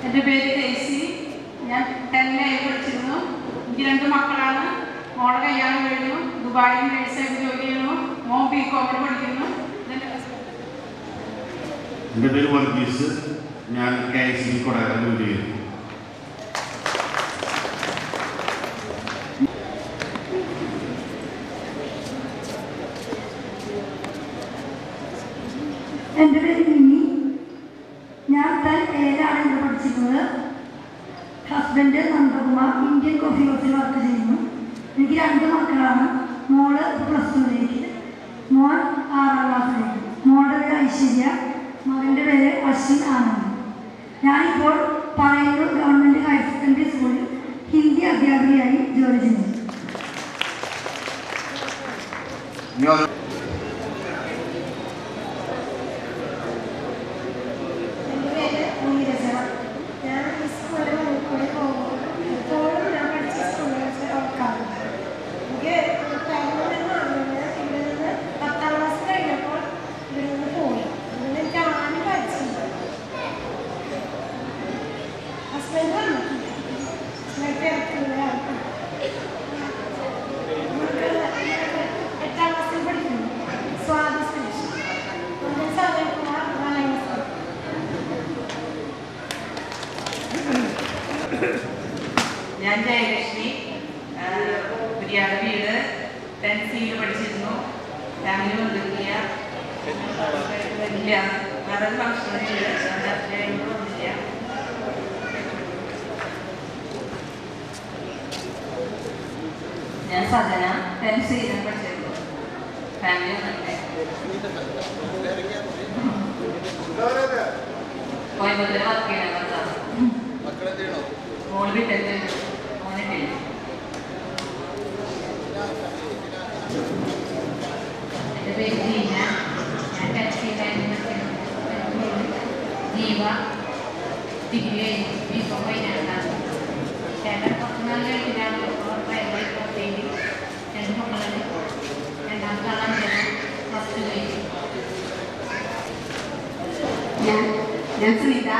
എൻ്റെ പേര് ഡേസി. ഞാൻ 10 പഠിച്ചിരുന്നു. എനിക്ക് 2 മക്കളാണ്. മോളെ കല്യാണം കഴിഞ്ഞു. ദുബായിൽ നേഴ്സായിട്ട് ജോലി ചെയ്യുന്നു. മോൻ BCom പഠിക്കുന്നു. എൻ്റെ പേര് വർഗീസ്. ഞാൻ KICD കൊടകര ജോലി ചെയ്യുന്നു. എൻ്റെ പേര് മിനി. ഞാൻ 10 പഠിച്ചിരുന്നത്. ഹസ്ബൻഡ് നന്ദകുമാർ ഇന്ത്യൻ കോഫി ഹൗസിൽ വർക്ക് ചെയ്യുന്നു. എനിക്ക് 2 മക്കളാണ്. മോള് +2ലേക്ക്, മോൻ 6ാം ക്ലാസ്സിലേക്ക്. മോളുടെ പേര് ഐശ്വര്യ, മകൻ്റെ പേര് അശ്വിൻ ആനന്ദ്. ഞാനിപ്പോൾ പറയൂർ ഗവൺമെൻറ് ഹയർ സെക്കൻഡറി സ്കൂളിൽ ഹിന്ദി അധ്യാപികയായി ജോലി ചെയ്യുന്നു. ഞാൻ ജയലക്ഷ്മി. പുതിയാട് വീട് 10C പഠിച്ചിരുന്നു. ഫാമിലി വന്നില്ല, വേറെ ഫംഗ്ഷനില്ല. ഞാൻ സജന 10C പഠിച്ചിരുന്നു. ഫാമിലി വന്നിട്ട് കോയമ്പത്തൂർ വർക്ക് ചെയ്യണം. മോള് വീട്ടിൽ മോനിട്ടില്ല. എൻ്റെ പേര് ജീന. ഞാൻ 10C ജീവ ഡിഗ്രി കഴിഞ്ഞു. BCom കഴിഞ്ഞാണ്. ചേട്ടൻ കുറച്ച് നാൾ കഴിഞ്ഞിട്ടാണ് പ്രൈവറ്റ് 2 മക്കളുണ്ട്. 2ാമത്തെ ആളാണ് +2 കഴിഞ്ഞു. ഞാൻ സുനിത.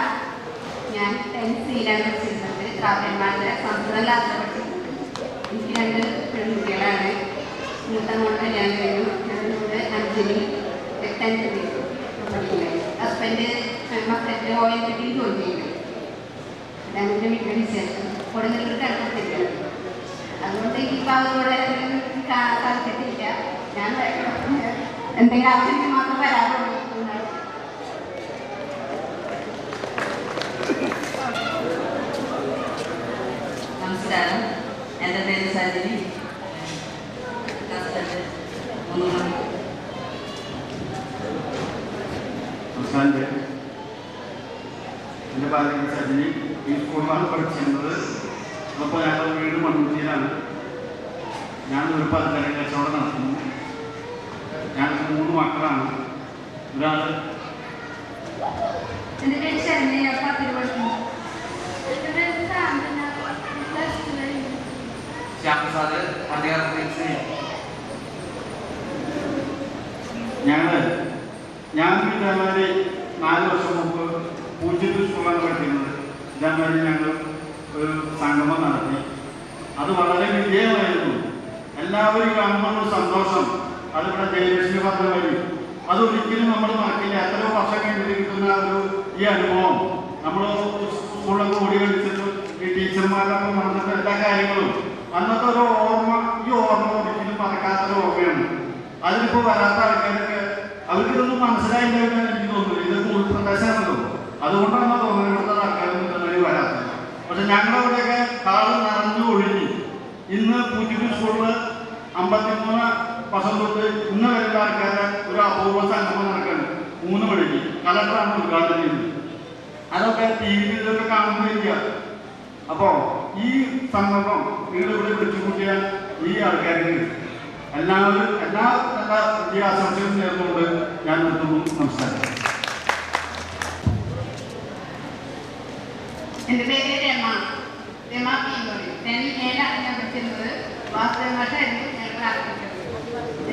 ഞാൻ 10C പഠിച്ചിരുന്നത്. കാവ്യന്മാരുടെ സംസ്കൃതം ലാസ്റ്റ് പഠിച്ചിട്ടുണ്ട്. എനിക്ക് 2 പെൺകുട്ടികളാണ്. മൂത്ത മോളെ കല്യാണം കഴിഞ്ഞു. ഞാനിവിടെ അഞ്ജലി 10th പഠിക്കുന്നത്. ഹസ്ബൻഡ് മക്കറ്റ് ONGC ജോലി ചെയ്യുന്നു. അതാണ് എൻ്റെ വീട്ടിലെ വിശേഷം. കൊടുങ്ങല്ലൂർ കിടക്കത്തില്ല. അതുകൊണ്ട് ഈ ഭാഗത്തോടെ താല്പര്യമില്ല. ഞാൻ എന്തെങ്കിലും ആവശ്യത്തിന് മാത്രം വരാറുള്ളൂ. നമസ്കാരം. എൻ്റെ പേര് സജിനി. എൻ്റെ ഭാര്യ സജിനി. ഈ സ്കൂളിലാണ് പഠിച്ചിരുന്നത്. അപ്പോൾ ഞങ്ങളുടെ വീട് മണ്ണുത്തിയിലാണ്. ഞാൻ ഒരു പലചരക്ക് കച്ചവടം നടത്തുന്നു. ഞങ്ങൾക്ക് 3 മക്കളാണ്. ഒരാൾ എൻ്റെ പേര് ശരണ്യ. ഞാൻ 10 പഠിക്കുന്നു. ഞാൻ ഇതേമാതിരി 4 വർഷം മുമ്പ് പൂജ്യത്തിൽ സ്കൂളാണ് പഠിക്കുന്നത്. ഇതേമാതിരി ഞങ്ങൾ ഒരു സംഗമം നടത്തി. അത് വളരെ വിജയമായിരുന്നു. എല്ലാവരും കാണുമ്പോൾ സന്തോഷം. അതിവിടെ ജയലക്ഷ്മി പറഞ്ഞ വഴി അതൊരിക്കലും നമ്മൾ മറക്കില്ല. എത്രയോ വർഷം കഴിഞ്ഞിട്ട് കിട്ടുന്ന ഈ അനുഭവം നമ്മൾ സ്കൂളിലൊക്കെ ഓടി കളിച്ചിട്ട് ഈ ടീച്ചർമാരൊക്കെ നടന്നിട്ട് എല്ലാ കാര്യങ്ങളും അന്നത്തെ ഒരു ഓർമ്മ, ഈ ഓർമ്മ ഒരിക്കലും മറക്കാത്തൊരു ഓർമ്മയാണ്. അതിലിപ്പോൾ വരാത്ത ആൾക്കാരൊക്കെ അവർക്കിതൊന്നും മനസ്സിലായില്ലായിരുന്നു എനിക്ക് തോന്നുന്നു. ഇതൊക്കെ ഉൾപ്രദേശമാണല്ലോ. അതുകൊണ്ടാണ് തോന്നുന്നത് ഇവിടുത്തെ ആൾക്കാരൊന്നും വരാത്തത്. പക്ഷെ ഞങ്ങളവിടെയൊക്കെ കാള് നിറഞ്ഞു ഒഴുകി. ഇന്ന് പൂജ്യം സ്കൂളിൽ 53 വർഷം തൊട്ട് ഇന്ന് വരുന്ന ആൾക്കാരെ ഒരു അപൂർവ സംഗമം നടക്കുകയാണ്. 3 മണിക്ക് കളക്ടറാണ് ഉദ്ഘാടനം ചെയ്യുന്നത്. അതൊക്കെ TVയിലൊക്കെ കാണുന്നില്ല. അപ്പോൾ ഈ സംഗമം നിങ്ങളിവിടെ വിളിച്ചുകൂട്ടിയ ഈ ആൾക്കാർക്ക് എല്ലാവരും എല്ലാ വിജയാശംസകളും നേർന്നുകൊണ്ട് ഞാൻ നിർത്തുന്നു. നമസ്കാരം. എൻ്റെ പേര് രമ. ഞാൻ പഠിച്ചിരുന്നത് വാസ്തവമായിട്ടായിരുന്നു.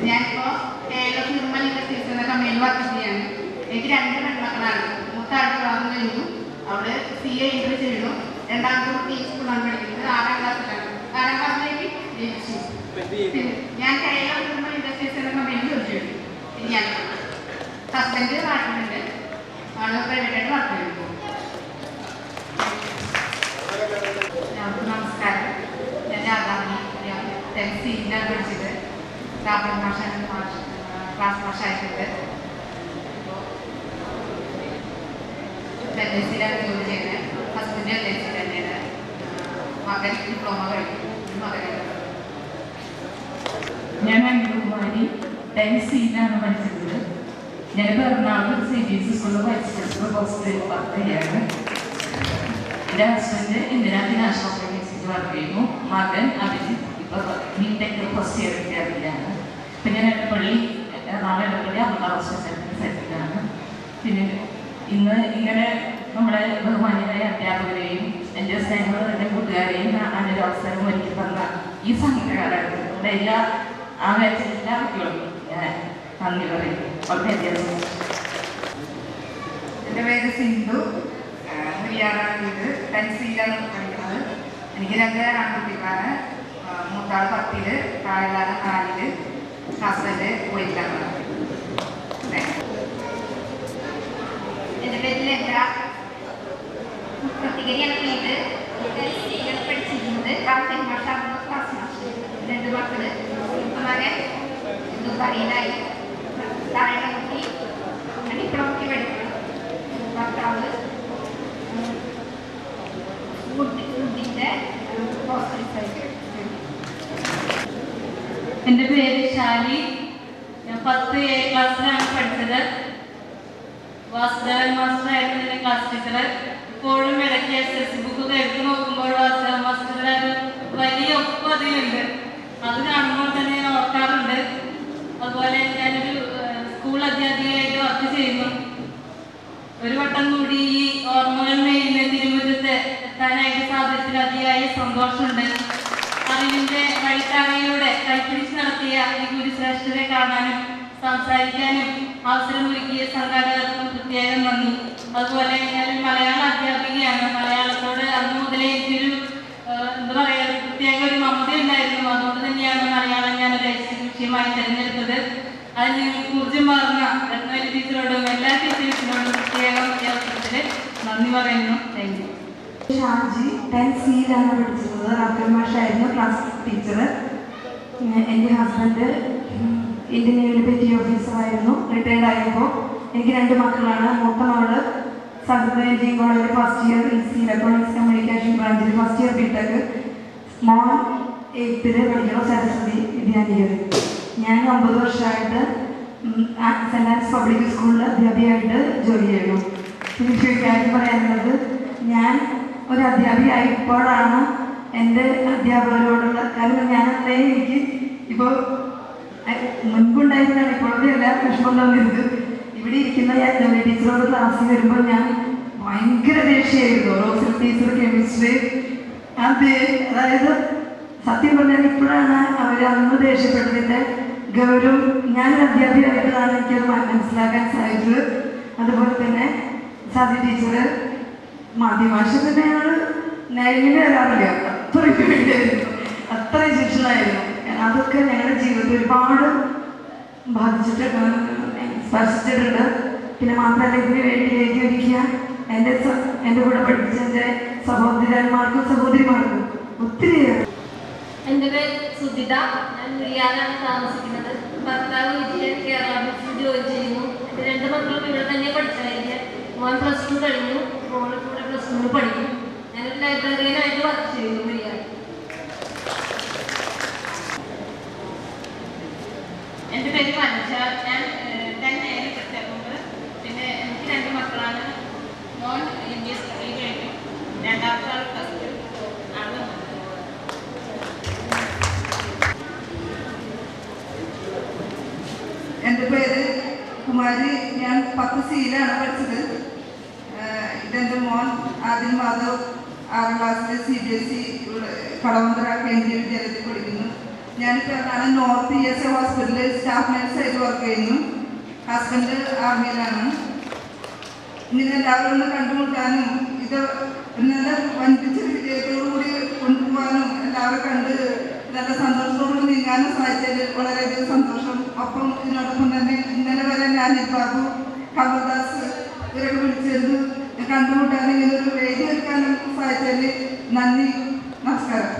ഞാനിപ്പോൾ നിർമ്മൽ ഇൻഡസ്ട്രീസ് എന്ന കമ്പനിയിൽ വർക്ക് ചെയ്യാണ്. എനിക്ക് 2 പെൺമക്കളാണ്. മൂത്ത ആൾ വിവാഹം കഴിഞ്ഞു. അവള് CA ഇന്റർവ്യൂ ചെയ്തു. രണ്ടാമത്തെ കുട്ടി ഈ സ്കൂളാണ് പഠിക്കുന്നത്. 6ാം ക്ലാസ്സിലാണ്. 6ാം ക്ലാസ്സിലേക്ക് ജയിച്ചു. ഞാൻ കേരള ഇൻഡസ്ട്രീസ് എന്ന കമ്പനിയിൽ ജോലി ചെയ്തു. ഇത് ഞാൻ ഹസ്ബൻഡ് നാട്ടിലുണ്ട്. ആള് പ്രൈവറ്റായിട്ട് വർക്ക് ചെയ്യുന്നു. നമസ്കാരം. ഞാൻ രാധാമണി. 10th C-യിലാണ് പഠിച്ചത്. ക്ലാസ് മാഷായിട്ടുണ്ട്. LIC-യിലാണ് ജോലി ചെയ്യുന്നത്. ഹസ്ബൻഡ് LIC-യിൽ തന്നെയാണ്. മകൻ ഡിപ്ലോമ കഴിഞ്ഞു. മകനാണ്. ഞാൻ അനിൽകുമാരി 10th C-യിലാണ് പഠിച്ചത്. ഞാനിപ്പോൾ എറണാകുളം CBSE സ്കൂളിൽ വൈസ് പ്രിൻസിപ്പൽ പോസ്റ്റ് വർക്ക് ചെയ്യാണ്. എൻ്റെ husband Indira Gandhi national university work ചെയ്യുന്നു. മകൻ അഭിജിത്ത് ഇപ്പോൾ BTech ഫസ്റ്റ് ഇയർ വിദ്യാർത്ഥിയാണ്. ഇപ്പം ഞാൻ എടപ്പള്ളി എറണാകുളം എടപ്പള്ളി അമൃത ഹോസ്പിറ്റലിൽ സെറ്റിലാണ്. പിന്നെ ഇന്ന് ഇങ്ങനെ നമ്മുടെ ബഹുമാന്യരായ അധ്യാപകരെയും എൻ്റെ സ്നേഹങ്ങളും എൻ്റെ കൂട്ടുകാരെയും കാണാനൊരു അവസരം ഒരുക്കി തന്ന ഈ സംഘകാലത്ത് നമ്മുടെ എല്ലാ കുട്ടികൾക്കും ഞാൻ നന്ദി പറയുന്നു. വളരെയധികം എൻ്റെ പേര് സിന്ധു. മുരിയാറാണ്. 10th C-യിലാണ് പഠിക്കുന്നത്. എനിക്ക് 2 ആൺകുട്ടികളാണ്. മൂത്താൾ 10ൽ, താഴെയാണ് 4ൽ. ഹസ്ബൻഡ് പോയിട്ടാണ്. എൻ്റെ പേര് ലത. പ്രതികരിയാണ് വീട്. പഠിച്ചിരുന്നത് ക്ലാസ് മാഷാണ്. ക്ലാസ് മാഷ്. 2 മക്കള്. മകൻ ദുബായിലായി. താഴെ കുട്ടി ഡിപ്ലോമയ്ക്ക് പഠിക്കണം. ഭർത്താവ് ഫുഡിൻ്റെ ഹോസ്പിറ്റൽ. എൻ്റെ പേര് ഷാലി. ഞാൻ 10A ക്ലാസ്സിലാണ് പഠിച്ചത്. വാസുദേവൻ മാസ്റ്ററായിരുന്നു എൻ്റെ ക്ലാസ് ടീച്ചർ. ഇപ്പോഴും ഇടയ്ക്ക് SSC ബുക്കൊക്കെ എടുത്ത് നോക്കുമ്പോൾ വാസുദേവൻ മാസ്റ്ററുടെ വലിയ ഒപ്പം അതിലുണ്ട്. അത് കാണുമ്പോൾ തന്നെ ഞാൻ ഓർക്കാറുണ്ട്. അതുപോലെ ഞാനൊരു സ്കൂൾ അധ്യാപികയായിട്ട് വർക്ക് ചെയ്യുന്നു. ഒരു വട്ടം കൂടി ഈ ഓർമ്മകൾ മെയിലിന് തിരുവനന്തപുരത്ത് എത്താനായിട്ട് സാധിച്ചതിൽ അതിയായ സന്തോഷമുണ്ട്. അറിവിൻ്റെ വഴിത്താരയിലൂടെ കൈപ്പിടിച്ച് നടത്തിയ ഈ ഗുരുശ്രേഷ്ഠരെ കാണാനും സംസാരിക്കാനും അവസരമൊരുക്കിയ സംഘാടകർക്കും പ്രത്യേകം നന്ദി. അതുപോലെ ഞാനൊരു മലയാള അധ്യാപികയാണ്. മലയാളത്തോട് അന്ന് മുതലേ എനിക്കൊരു എന്താ പറയുക പ്രത്യേക ഒരു മമത ഉണ്ടായിരുന്നു. അതുകൊണ്ട് തന്നെയാണ് മലയാളം ഞാനൊരു വിഷയമായി തിരഞ്ഞെടുത്തത്. അതിന് ഊർജ്ജം പകർന്ന രത്നവലി ടീച്ചറോടും എല്ലാ ടീച്ചേഴ്സിനോടും പ്രത്യേകം ഈ അവസരത്തിൽ നന്ദി പറയുന്നു. Thank you. ഷാജി 10th C-യിലാണ് പഠിച്ചിരുന്നത്. റാഫേൽ മാഷായിരുന്നു ക്ലാസ് ടീച്ചർ. എൻ്റെ ഹസ്ബൻഡ് ഇന്ത്യൻ നേവിയിൽ പെറ്റി ഓഫീസറായിരുന്നു. റിട്ടയർഡ് ആയപ്പോൾ എനിക്ക് 2 മക്കളാണ്. മൂത്ത മകള് സംസ്കൃത എഞ്ചിനീയറിംഗ് കോളേജിൽ first year EC electronics communication ബ്രാഞ്ചിൽ ഫസ്റ്റ് ഇയർ BTech. മോൻ 8th പഠിക്കണം. സരസ്വതി വിദ്യാനികേതൻ. ഞാൻ 9 വർഷമായിട്ട് സെൻറ് ആൻസ് പബ്ലിക് സ്കൂളിൽ അധ്യാപികയായിട്ട് ജോലി ചെയ്യുന്നു. എനിക്ക് കാര്യം പറയാനുള്ളത്, ഞാൻ ഒരു അധ്യാപികയായപ്പോഴാണ് എൻ്റെ അധ്യാപകരോടുള്ള കാരണം ഞാനത്രേ എനിക്ക് ഇപ്പോൾ മുൻപുണ്ടായിരുന്നാണ് ഇപ്പോഴത്തെ എല്ലാ വിഷമം തന്നിരുന്നത്. ഇവിടെ ഇരിക്കുന്ന ഞാൻ ടീച്ചറോട് ക്ലാസ്സിൽ വരുമ്പോൾ ഞാൻ ഭയങ്കര ദേഷ്യമായിരുന്നു. റോസൽ ടീച്ചർ കെമിസ്ട്രി അതായത് സത്യം പറഞ്ഞാൽ ഇപ്പോഴാണ് അവർ അന്ന് ദേഷ്യപ്പെട്ടതിൻ്റെ ഗൗരവം ഞാനൊരു അധ്യാപികയായിട്ടാണ് എനിക്കത് മനസ്സിലാക്കാൻ സാധിച്ചത്. അതുപോലെ തന്നെ സാധി ടീച്ചർ മാധ്യഭാഷ തന്നെ ഞങ്ങൾ നേരിട്ട് വരാറില്ല. അത്രയ്ക്ക് വേണ്ടിയായിരുന്നു. അത്രയും ശിക്ഷണമായിരുന്നു. അതൊക്കെ ഞങ്ങളുടെ ജീവിതത്തിൽ ഒരുപാട് സ്പർശിച്ചിട്ടുണ്ട്. പിന്നെ മാത്രമല്ല ഇതിന് വേണ്ടി ഒരുക്കിയ എൻ്റെ കൂടെ പഠിപ്പിച്ച എൻ്റെ സഹോദരന്മാർക്കും സഹോദരിമാർക്കും ഒത്തിരി. എൻ്റെ പേര് സുധിത. ഞാൻ മുരിയാറാണ് താമസിക്കുന്നത്. ഭർത്താവ് വിജയൻ കേരള ബസ്സിൽ ജോലി ചെയ്യുന്നു. എൻ്റെ 2 മക്കളും ഇവിടെ തന്നെ പഠിച്ചായിരിക്കും. മോൻ +2 കഴിഞ്ഞു. മോൾ കൂടെ +2 പഠിക്കും. ഞാനൊരു ലൈബ്രറിയനായിട്ട് വർക്ക് ചെയ്യുന്നു മുരിയാറ്. എൻ്റെ പേര് വനിഷ. ഞാൻ 10A പഠിച്ചിട്ടുണ്ട്. പിന്നെ എനിക്ക് 2 മക്കളാണ്. മോൻ MBA സ്റ്റഡി കഴിഞ്ഞു. രണ്ടാമത്തെ ആൾ +2 ആണ്. എൻ്റെ പേര് കുമാരി. ഞാൻ 10th C-യിലാണ് പഠിച്ചത്. ഇതെൻ്റെ മോൻ ആദിൽ മാധവ് 6ാം ക്ലാസ്സിൽ CBSE കടവന്തറ കേന്ദ്രീയ വിദ്യാലയത്തിൽ പഠിക്കുന്നു. ഞാനിപ്പോൾ എറണാകുളം നോർത്ത് ESA ഹോസ്പിറ്റലിൽ സ്റ്റാഫ് നഴ്സായിട്ട് വർക്ക് ചെയ്യുന്നു. ഹസ്ബൻഡ് ആർമിയിലാണ്. ഇങ്ങനെ എല്ലാവരും ഒന്ന് കണ്ടുമുട്ടാനും ഇത് നല്ല വൻപിച്ച വിജയത്തോടുകൂടി കൊണ്ടുപോകാനും എല്ലാവരും കണ്ട് നല്ല സന്തോഷത്തോടുകൂടി നീങ്ങാനും സാധിച്ചതിൽ വളരെയധികം സന്തോഷം. ഒപ്പം ഇതിനോടൊപ്പം തന്നെ ഇന്നലെ വരെ ഞാൻ ബാബു കമൽദാസ് ഇവരൊക്കെ വിളിച്ചിരുന്നു കണ്ടുമുട്ടാനും ഇങ്ങനെ ഒരു വേദി എടുക്കാനും സാധിച്ചതിൽ നന്ദി. നമസ്കാരം.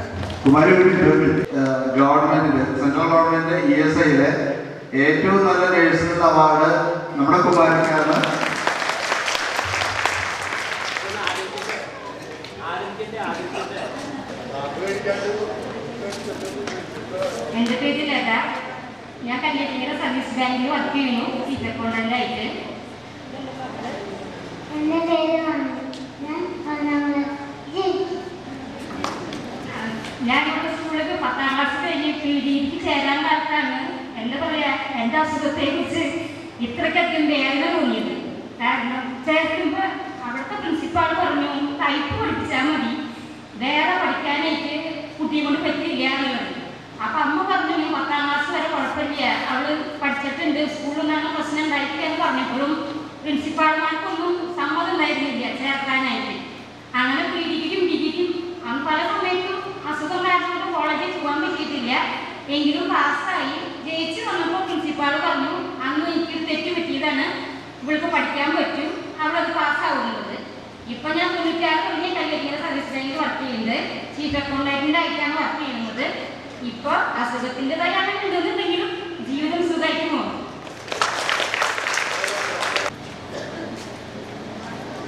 ഗവൺമെന്റിന്റെ സെൻട്രൽ ഗവൺമെന്റ് ESIയിലെ ഏറ്റവും നല്ല നഴ്സിനുള്ള അവാർഡ് നമ്മുടെ കുമാരിക്കാണ്. എൻ്റെ പേര് ലത. ഞാൻ കല്യാണിക്കര സർവീസ് ബാങ്കിൽ വർക്ക് ചെയ്യുന്നു, ചീഫ് അക്കൗണ്ടൻ്റായിട്ട്. എൻ്റെ പേര് ഞാനിവിടെ സ്കൂളിൽ 10ാം ക്ലാസ് കഴിഞ്ഞ് PGക്ക് ചേരാൻ കാലത്താണ് എന്താ പറയുക എൻ്റെ അസുഖത്തെക്കുറിച്ച് ഇത്രയ്ക്കധികം വേദന തോന്നിയത്. കാരണം ചേർക്കുമ്പോൾ അവിടുത്തെ പ്രിൻസിപ്പാൾ പറഞ്ഞു ടൈപ്പ് പഠിപ്പിച്ചാൽ മതി, വേറെ പഠിക്കാനായിട്ട് കുട്ടിയെ കൊണ്ട് പറ്റില്ല എന്നുള്ളത്. അപ്പം അമ്മ പറഞ്ഞു 10ാം ക്ലാസ് വരെ കുഴപ്പമില്ല, അവൾ പഠിച്ചിട്ടുണ്ട്, സ്കൂളിൽ നിന്നാണ് പ്രശ്നം ഉണ്ടായിട്ടില്ല എന്ന് പറഞ്ഞപ്പോഴും പ്രിൻസിപ്പാൾമാർക്കൊന്നും സമ്മതം ഉണ്ടായിരുന്നില്ല ചേർക്കാനായിട്ട്. അങ്ങനെ PGക്കും BGക്കും അന്ന് പല സമയത്തും അസുഖം കാരണം കോളേജിൽ പോകാൻ പറ്റിയിട്ടില്ല. എങ്കിലും പാസ്സായി ജയിച്ച് വന്നപ്പോൾ പ്രിൻസിപ്പാൾ പറഞ്ഞു അന്ന് എനിക്കൊരു തെറ്റ് പറ്റിയതാണ്, ഇവൾക്ക് പഠിക്കാൻ പറ്റും, അവളത് പാസ്സാവുന്നത്. ഇപ്പം ഞാൻ 96 കഴിഞ്ഞ് കല്യാണിക്കര സർവീസ് ബാങ്കിൽ വർക്ക് ചെയ്യുന്നത്, ചീഫ് അക്കൗണ്ടൻ്റ് ആയിട്ടാണ് വർക്ക് ചെയ്യുന്നത്. ഇപ്പോൾ അസുഖത്തിൻ്റെതായാണ് ഉണ്ടെന്നുണ്ടെങ്കിലും ജീവിതം സുഖമായിട്ട് പോകും.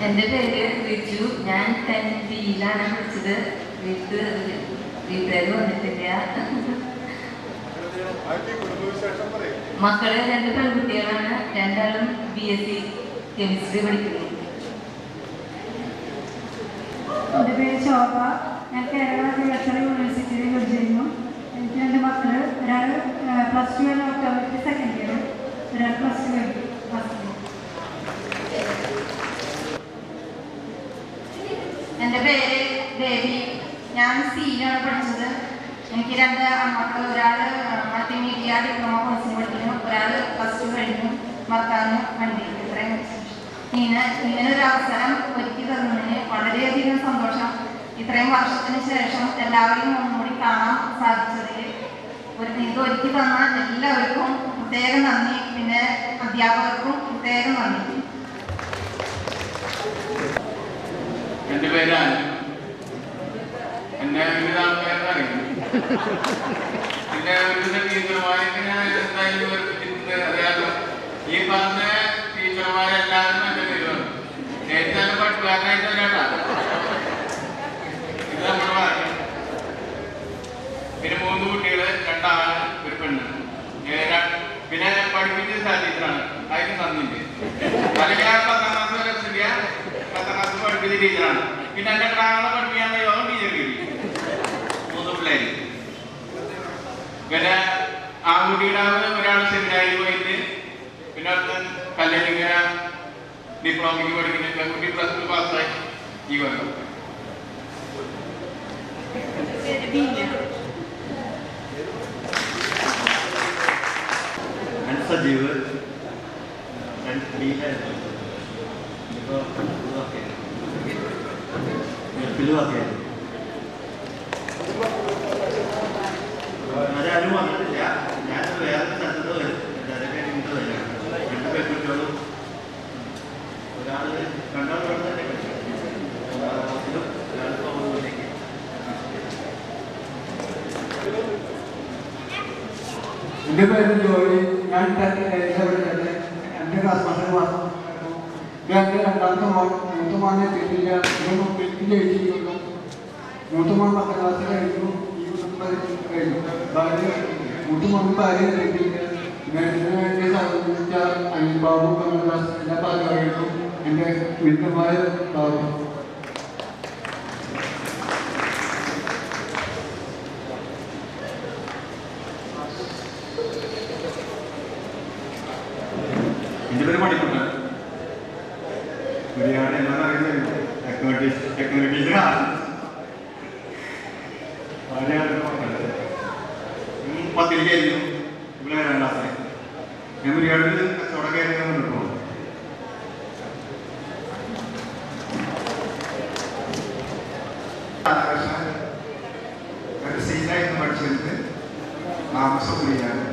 എൻ്റെ പേര് റിജു. ഞാൻ 10th-ലാണ് പഠിച്ചത്. വീട്ടുകാർ വന്നിട്ടില്ല. മക്കള് 2 പെൺകുട്ടികളാണ്, രണ്ടാളും BSc കെമിസ്ട്രി പഠിക്കുന്നു. എൻ്റെ പേര് ശോഭ. ഞാൻ കേരള യൂണിവേഴ്സിറ്റിയിൽ ജോലി ചെയ്യുന്നു. എനിക്ക് 2 മക്കൾ. ഒരാൾ +2 കഴിഞ്ഞ ഒക്ടോബറിൽ 2nd ഇയർ, ഒരാൾ +2 കഴിഞ്ഞു ഫസ്റ്റ് ഇയർ. എൻ്റെ പേര് ദേവി. ഞാൻ C-ലാണ് പഠിച്ചത്. എനിക്ക് 2 ആൺമക്കൾ. ഒരാൾ മൾട്ടിമീഡിയ ഡിപ്ലോമ കോഴ്സിന് പഠിക്കുന്നു, ഒരാൾ +2 കഴിഞ്ഞു, ഭർത്താവിന് വണ്ടി. ഇത്രയും ഇങ്ങനൊരു അവസരം ഒരുക്കി തന്നതിന് വളരെയധികം സന്തോഷം. ഇത്രയും വർഷത്തിന് ശേഷം എല്ലാവരെയും ഒന്നുകൂടി കാണാൻ സാധിച്ചതിൽ ഇത് ഒരുക്കി തന്ന എല്ലാവർക്കും പ്രത്യേകം നന്ദി. പിന്നെ അധ്യാപകർക്കും പ്രത്യേകം നന്ദി. എൻ്റെ പേര് ആനു. എന്നെ വിവിധ ആൾക്കാരെ അറിയുന്നു. പിന്നെ വിവിധ ടീച്ചർമാർക്ക് ഞാൻ എന്തായാലും അറിയാലോ. ഈ പറഞ്ഞ ടീച്ചർമാരെല്ലാവരും എൻ്റെ പേരുമാണ്. നേരത്തെ പഠിക്കാനായിട്ട് ഒരാട്ടാ ഇത് നമ്മൾ പറഞ്ഞു. പിന്നെ 3 കുട്ടികൾ, 2 ആൺ, 1 പെണ്ണ്. പിന്നെ പഠിപ്പിച്ച ടീച്ചറാണ്, അതിന് നന്ദിയുണ്ട്. അല്ലെങ്കിൽ 10ാം ക്ലാസ് വരെ എത്തില്ല, 10ാം ക്ലാസ് പഠിപ്പിച്ച ടീച്ചറാണ്. പിന്നെ എൻ്റെ ക്ലാസ് പഠിപ്പിക്കാൻ യോഗം ടീച്ചർ കിട്ടി 3 പിള്ളേർ. പിന്നെ ആൺകുട്ടിയുടെ ഒരാൾ സെമിനാരിൽ പോയിട്ട്, പിന്നെ കല്യാണിക്കര ഡിപ്ലോമയ്ക്ക് പഠിക്കുന്ന പെൺകുട്ടി +2 പാസ്സായി ഈ കൊല്ലം. സജീവ് അതാരും വന്നിട്ടില്ല. ഞാൻ വേറെ സ്ഥലത്ത് വരും. ഇങ്ങോട്ട് വരാം. 2 പെൺകുട്ടികളും ഒരാൾ 2 തന്നെ പഠിച്ചു. ഒരാൾ പോകുന്നതിലേക്ക്. എൻ്റെ പേര് ജോലി. ഞാൻ 2 ക്ലാസ് മാസം ഞാൻ എൻ്റെ 2ാമത്തെ മോൻ. മൂത്ത മോനെ എത്തിയിട്ടില്ല. ഇവർക്ക് ജയിച്ചിരിക്കുന്നു. മൂത്ത മോൻ 10ാം ക്ലാസ് കഴിഞ്ഞു, ഈ കഴിഞ്ഞു. മൂത്ത മോൻ ഭാര്യ എത്തിയിട്ടില്ല. ഇതിനു വേണ്ടി സഹകരിച്ച അനിൽബാബു കമൽദാസ് എല്ലാ ഭാഗമായിട്ടും എൻ്റെ വീട്ടുമായ ബാബു. എൻ്റെ പേര് മണിക്കുട്ടൻ. ബിരിയാണി എന്നാണ് അറിയുന്നത്. ടെക്നോളജീസിനാണ് 10ൽ കയറിയിരുന്നു. ഇവിടെ 2ാം ക്ലാസ്സിൽ ഞാൻ ബിരിയാണിയിൽ കച്ചവടം കയറി കിട്ടുമോ. രാധാകൃഷ്ണൻ ഒരു സീനായിട്ട് പഠിച്ചിട്ട് താമസം കൂടിയാണ്.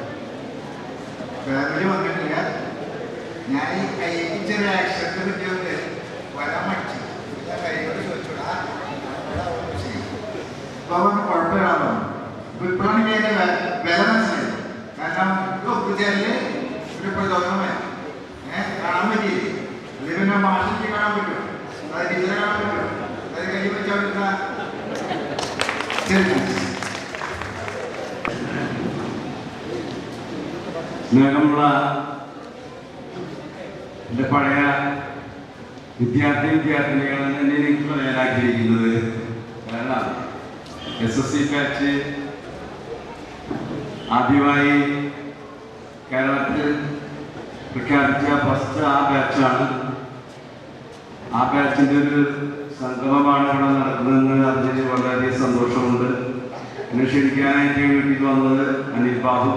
ഫാമിലി വന്നിട്ടില്ല. ഞാൻ ഈ കൈക്ക് ചെറിയ ആക്സിഡന്റ് പറ്റിയോണ്ട് വരാൻ പഠിച്ചു. കൈയോട് ചോദിച്ചോടാ കുഴപ്പമില്ലാണോ? ഇപ്പോഴാണ് എനിക്ക് അതിന്റെ വില മനസ്സിലായി. കാരണം ഒപ്പുചേരല് ഒരു പ്രചോദനമായി കാണാൻ പറ്റിയില്ലേ. അത് പിന്നെ മാഷിക്ക് കാണാൻ പറ്റും, അത് ടീച്ചറെ കാണാൻ പറ്റും, അത് കൈ വെച്ചാൽ പറ്റുന്ന സ്നേഹമുള്ള എൻ്റെ പഴയ വിദ്യാർത്ഥിനികളെ തന്നെ എനിക്ക് പറയാനാക്കിയിരിക്കുന്നത്. കാരണം SSC ബാച്ച് ആദ്യമായി കേരളത്തിൽ പ്രഖ്യാപിച്ച ഫസ്റ്റ് ആ ബാച്ചാണ്. ആ ബാച്ചിൻ്റെ ഒരു സംഗമമാണ് ഇവിടെ നടക്കുന്നതെന്ന് അറിഞ്ഞതിന് വളരെയധികം സന്തോഷമുണ്ട്. എന്നെ ക്ഷണിക്കാനായിട്ട് വീട്ടിൽ വന്നത് അനിൽ ബാബു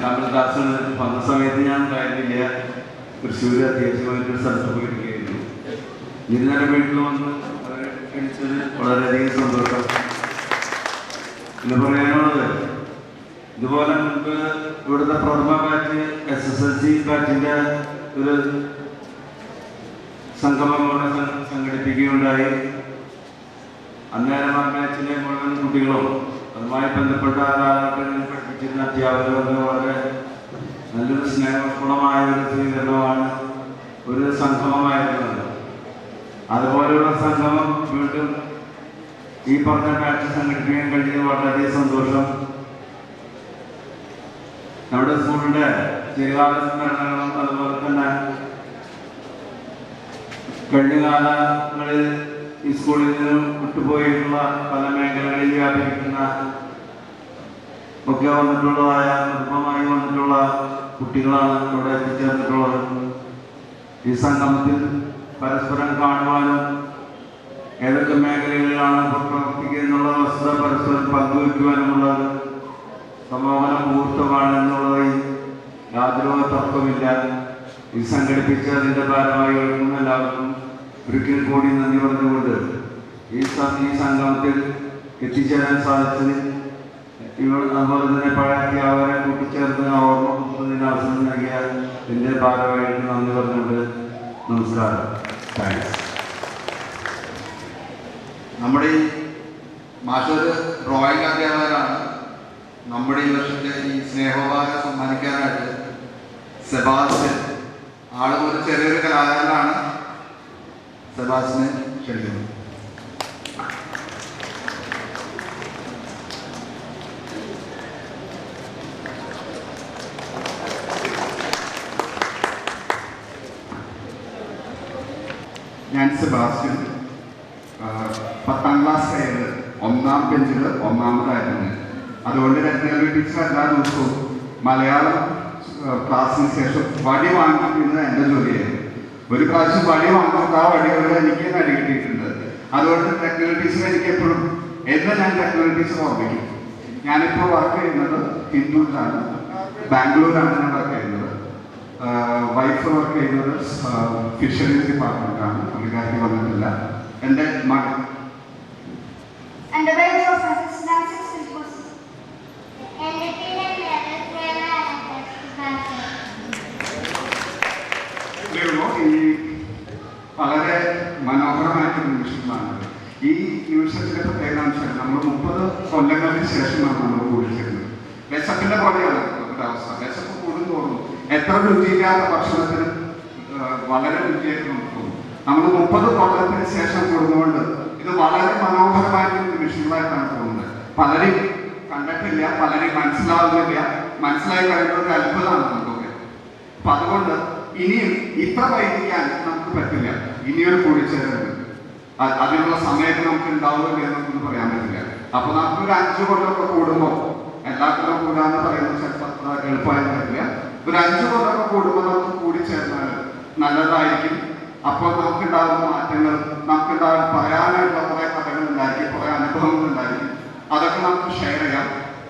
കമൽദാസൻ വന്ന സമയത്ത് ഞാൻ ഉണ്ടായിരുന്നില്ല. തൃശ്ശൂർ അത്യാവശ്യമായിട്ടൊരു സ്ഥലത്ത് പോയിരിക്കുകയായിരുന്നു. ഇന്നലെ വീട്ടിൽ വന്ന് അവരെ ക്ഷണിച്ചത് വളരെയധികം സന്തോഷം. എന്ന് പറയാനുള്ളത്, ഇതുപോലെ മുൻപ് ഇവിടുത്തെ പ്രഥമ ബാച്ച് SSLC ബാച്ചിൻ്റെ ഒരു സംഗമം കൂടെ സംഘടിപ്പിക്കുകയുണ്ടായി. അന്നേരം ആ ബാച്ചിലെ മുഴുവൻ കുട്ടികളും അതുമായി ബന്ധപ്പെട്ട കാലഘട്ടങ്ങളിൽ പഠിപ്പിച്ചിരുന്ന അധ്യാപകർക്ക് വളരെ നല്ലൊരു സ്നേഹപൂർണമായ ഒരു സ്വീകരണമാണ് ഒരു സംഗമമായിരുന്നത്. അതുപോലെയുള്ള സംഗമം വീണ്ടും ഈ പറഞ്ഞ ബാച്ച് സംഘടിപ്പിക്കാൻ കഴിഞ്ഞത് വളരെയധികം സന്തോഷം. നമ്മുടെ സ്കൂളിൻ്റെ ചിരകാല സ്മരണകളും അതുപോലെ തന്നെ കഴിഞ്ഞ കാലങ്ങളിൽ ഈ സ്കൂളിൽ നിന്നും വിട്ടുപോയിട്ടുള്ള പല മേഖലകളിൽ വ്യാപരിക്കുന്ന ഒക്കെ വന്നിട്ടുള്ളതായ നിർഭമായി വന്നിട്ടുള്ള കുട്ടികളാണ് ഇവിടെ എത്തിച്ചേർന്നിട്ടുള്ളത്. ഈ സംഗമത്തിൽ പരസ്പരം കാണുവാനും ഏതൊക്കെ മേഖലകളിലാണ് പ്രവർത്തിക്കുക എന്നുള്ള വസ്തുത പരസ്പരം പങ്കുവയ്ക്കുവാനുമുള്ള സമോഹന മുഹൂർത്തമാണ് എന്നുള്ളതിൽ യാതൊരു തർക്കമില്ല. ഇത് സംഘടിപ്പിച്ച അതിൻ്റെ ഭാരമായി കേൾക്കുന്ന എല്ലാവർക്കും ഒരിക്കൽ കൂടി നന്ദി പറഞ്ഞുകൊണ്ട് ഈ സംഗമത്തിൽ എത്തിച്ചേരാൻ സാധിച്ചതിൽ അതുപോലെ തന്നെ പഴയ അധ്യാപകരെ കൂട്ടിച്ചേർന്ന് ഓർമ്മ പുതുന്നതിന് അവസരം നൽകിയ ഇതിൻ്റെ ഭാരമായിട്ട് നന്ദി പറഞ്ഞുകൊണ്ട് നമസ്കാരം. താങ്ക്സ്. നമ്മുടെ ഈ മാഷൊരു ഡ്രോയിങ് അധ്യാപകരാണ്. നമ്മുടെ ഈ വർഷത്തെ ഈ സ്നേഹോപഹാരം സമ്മാനിക്കാനായിട്ട് സെബാസ്റ്റ്യൻ, ആളും ഒരു ചെറിയൊരു കലാകാരനാണ്. സെബാസ്റ്റ്യനെ ക്ഷണിക്കുന്നു. ഞാൻ സെബാസ്റ്റ്യൻ 10ാം ക്ലാസ് കഴിഞ്ഞ് 1ാം ബെഞ്ചിൽ 1ാമതായിരുന്നു. അതുകൊണ്ട് രത്നകലി ടീച്ചർ എല്ലാ ദിവസവും മലയാളം ക്ലാസ്സിന് ശേഷം വടി വാങ്ങിക്കുന്നത് എൻ്റെ ജോലിയായിരുന്നു. ഒരു പ്രാവശ്യം വടി വാങ്ങിച്ചിട്ട് ആ വടികളിൽ എനിക്ക് നടി കിട്ടിയിട്ടുണ്ട്. അതുകൊണ്ട് രത്നകലി ടീച്ചർ എനിക്ക് എപ്പോഴും ഞാൻ രത്നകലി ടീച്ചർ ഓർമ്മിക്കും. ഞാനിപ്പോൾ വർക്ക് ചെയ്യുന്നത് ഹിന്ദുവിലാണ്, ബാംഗ്ലൂരാണ് ഞാൻ വർക്ക് ചെയ്യുന്നത്. വൈഫ് വർക്ക് ചെയ്യുന്നത് ഫിഷറീസ് ഡിപ്പാർട്ട്മെൻറ്റാണ്. പുള്ളിക്കാർക്ക് വന്നിട്ടില്ല. എൻ്റെ മകൻ ഈ വളരെ മനോഹരമായിട്ടൊരു നിമിഷങ്ങളാണ്. ഈ നിമിഷത്തിൻ്റെ പ്രത്യേകത വെച്ചാൽ നമ്മൾ 30 കൊല്ലങ്ങൾക്ക് ശേഷമാണ് നമ്മൾ കൂടിച്ചേരുന്നത്. വിശപ്പിൻ്റെ പോലെയാണ് ഒരവസ്ഥ. വിശപ്പ് കൂടുന്തോറും എത്ര രുചിയില്ലാത്ത ഭക്ഷണത്തിനും വളരെ രുചിയായിട്ട് നമുക്ക് തോന്നും. നമ്മൾ 30 കൊല്ലത്തിന് ശേഷം കൂടുന്നതുകൊണ്ട് ഇത് വളരെ മനോഹരമായിട്ടുള്ള നിമിഷങ്ങളായിട്ടാണ് തോന്നുന്നത്. പലരും കണ്ടിട്ടില്ല, പലരും മനസ്സിലാവുന്നില്ല. മനസ്സിലായി കഴിയുന്നത് അത്ഭുതമാണ് നമുക്കൊക്കെ. അപ്പൊ അതുകൊണ്ട് ഇനിയും ഇത്ര വൈകിക്കാൻ നമുക്ക് പറ്റില്ല. ഇനിയൊരു കൂടിച്ചേരുന്നത് അതിനുള്ള സമയത്ത് നമുക്ക് ഉണ്ടാവില്ല എന്നൊന്നും പറയാൻ പറ്റില്ല. അപ്പൊ നമുക്കൊരു 5 കൊല്ലമൊക്കെ കൂടുമ്പോൾ, എല്ലാത്തിനും കൂടാന്ന് പറയുന്നത് ചിലപ്പോൾ എളുപ്പമായി പറ്റില്ല. ഒരു 5 കൊല്ലമൊക്കെ കൂടുമ്പോൾ നമുക്ക് കൂടിച്ചേർന്നാൽ നല്ലതായിരിക്കും. അപ്പോൾ നമുക്കുണ്ടാകുന്ന മാറ്റങ്ങൾ, പറയാനായിട്ടുള്ള കുറെ കഥകൾ ഉണ്ടായിരിക്കും, കുറെ അനുഭവങ്ങൾ ഉണ്ടായിരിക്കും. അതൊക്കെ നമുക്ക് ഷെയർ ചെയ്യാം.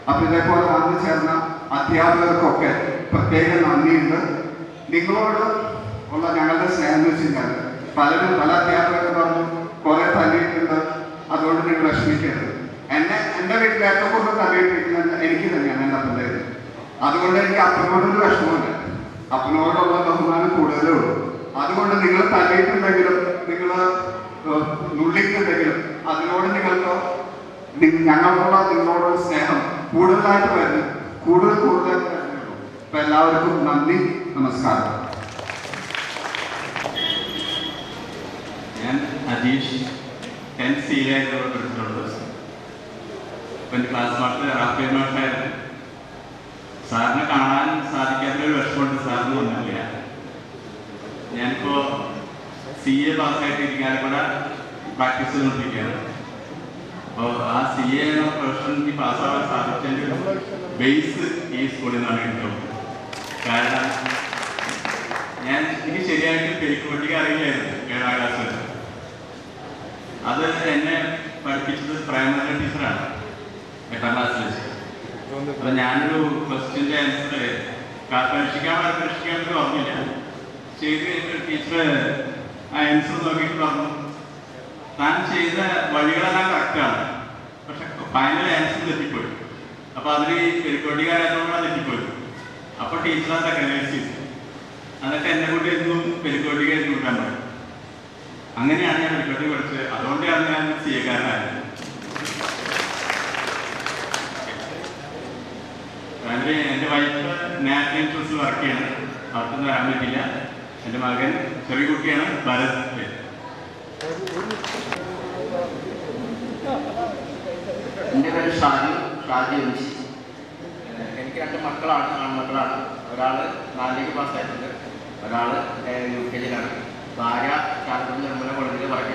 അപ്പൊ ഇതേപോലെ വന്നു ചേർന്ന അധ്യാപകർക്കൊക്കെ പ്രത്യേക നന്ദിയുണ്ട്. നിങ്ങളോട് ഉള്ള ഞങ്ങളുടെ സ്നേഹം എന്ന് വെച്ച് കഴിഞ്ഞാൽ പല അധ്യാപകരും പറഞ്ഞു കുറെ എനിക്ക് തന്നെയാണ് എൻ്റെ അപ്പൻ്റെ ഇത്. അതുകൊണ്ട് എനിക്ക് അപ്പനോടൊരു വിഷമമില്ല, അപ്പനോടുള്ള ബഹുമാനം കൂടുതലേ ഉള്ളൂ. അതുകൊണ്ട് നിങ്ങൾ തല്ലിയിട്ടുണ്ടെങ്കിലും നിങ്ങൾ നുള്ളിയിട്ടുണ്ടെങ്കിലും അതിനോട് നിങ്ങൾക്ക് ഞങ്ങളോട് നിങ്ങളോടുള്ള സ്നേഹം കൂടുതലായിട്ട് വരുന്നു, കൂടുതലായിട്ട് വരുന്നുള്ളൂ. അപ്പൊ എല്ലാവർക്കും നന്ദി, നമസ്കാരം. ഞാൻ അജീഷ് 10th സീലായിരുന്നു പഠിച്ചിട്ടുള്ളത്. ഇപ്പം എൻ്റെ ക്ലാസ് മാസ്റ്റർ റാഫേൽ മാഷായിരുന്നു. സാറിനെ കാണാൻ സാധിക്കാത്തൊരു വിഷമമുണ്ട്, സാറിന് ഒന്നുമില്ല. ഞാനിപ്പോൾ CA പാസ്സായിട്ട് ഇരിക്കാനും പ്രാക്ടീസ് ചെയ്തുകൊണ്ടിരിക്കുകയാണ്. അപ്പോൾ ആ CA എന്ന പ്രൊഫഷൻ എനിക്ക് പാസ്സാവാൻ സാധിച്ചതിൻ്റെ ഒരു ബേസ് ഈ സ്കൂളിൽ നിന്നാണ് കിട്ടുന്നത്. കാരണം എനിക്ക് ശരിയായിട്ട് പെരിക്കുപട്ടിക അറിയില്ലായിരുന്നു 7ാം ക്ലാസ് വരെ. അത് എന്നെ പഠിപ്പിച്ചത് പ്രൈമറി ടീച്ചറാണ് 8ാം ക്ലാസ്സിൽ വെച്ച്. അപ്പം ഞാനൊരു ക്വസ്റ്റ്യൻ്റെ ആൻസർ പരീക്ഷിക്കാൻ ഓർമ്മയില്ല. ചെയ്ത് കഴിഞ്ഞിട്ട് ടീച്ചർ ആ ആൻസർ നോക്കിയിട്ട് പറഞ്ഞു, താൻ ചെയ്ത വഴികളെല്ലാം കറക്റ്റാണ്, പക്ഷെ ഫൈനൽ ആൻസർ തെറ്റിപ്പോയി. അപ്പോൾ അതിൽ പെരിക്കോട്ടിക്കാരായതുകൊണ്ടാണ് തെറ്റിപ്പോയി. അപ്പോൾ ടീച്ചർ അത് റെക്കഗ്നൈസ് ചെയ്തു. അതൊക്കെ എന്നെ കൊണ്ട് എന്നും പെരിക്കോട്ടിക എഴുതി കൂട്ടാൻ പറയും. അങ്ങനെയാണ് ഞാൻ പെരിക്കോട്ടിക പഠിച്ചത്. അതുകൊണ്ടാണ് ഞാൻ CA-കാരനായത്. എൻ്റെ വൈഫ് നാഷണൽ ഇൻഷുറൻസിൽ വർക്ക് ചെയ്യണം, അവർക്കൊന്നും വരാൻ പറ്റില്ല. എൻ്റെ മകൻ ചെറിയ കുട്ടിയാണ്, ഭരത്. എൻ്റെ പേര് ഷാജി എംസി. എനിക്ക് 2 മക്കളാണ്, ആൺമക്കളാണ്. ഒരാൾ 4ലേക്ക് പാസ്സായിട്ടുണ്ട്, ഒരാൾ UKG-യിലാണ്. ഭാര്യ ചാലക്കുടി നിർമ്മല കോളേജിൽ വർക്ക്